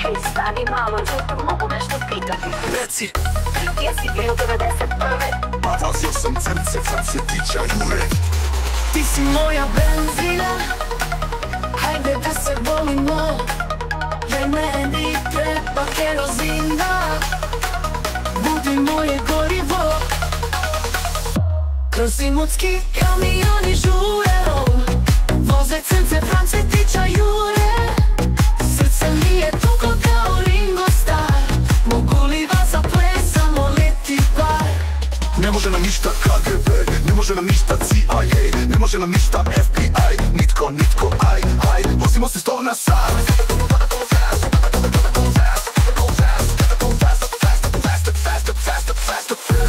Hej, stani malo, često mogu nešto pitati. Reci. Gdje si bio 91. Pa vozio sam crnce Francetića Jure. Ti si moja benzina, hajde da se volimo, jer meni treba kerozina. Budi moje gorivo, kroz imotski kamioni žure, voze crnce Francetića Jure. Srce mi je tuko kao Ringo Starr, mogu li vas za ples zamoliti bar? Ne može nam ništa KGB, ne može nam ništa CIA, ne može nam ništa FBI, nitko, aj, vozimo se 100 na sat.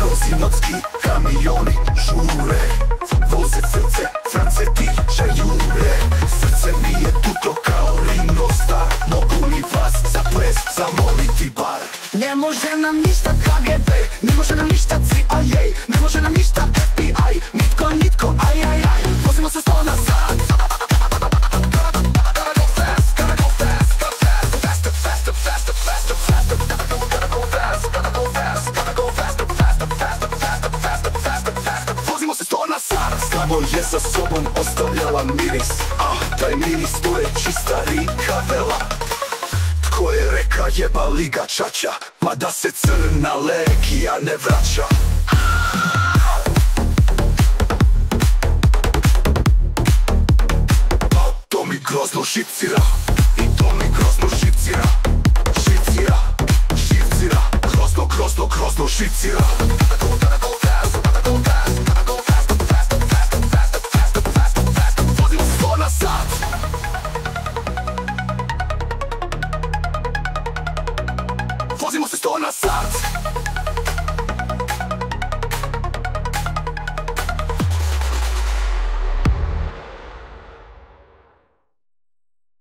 Rozinotski kamioni žure, voze srce Francetića Jure. Srce mi je tuto kao Ringo Starr, mogu li vas za ples zamoliti bar? Ne može nam ništa KGB, Ne može nam ništa CIA, ne može nam ništa FBI, nitko, aj, vozimo se 100 na sat. Vozimo se 100 na sat. Samo je sa sobom ostavljala miris, taj miris to je čista Rika Vela. Tko je reka jeba liga čača, pa da se crna legija ne vraća. To mi grozno šipcira, i to mi grozno šipcira. Šipcira, grozno šipcira. Vozimo se 100 na sat. Vozimo se 100 na sat.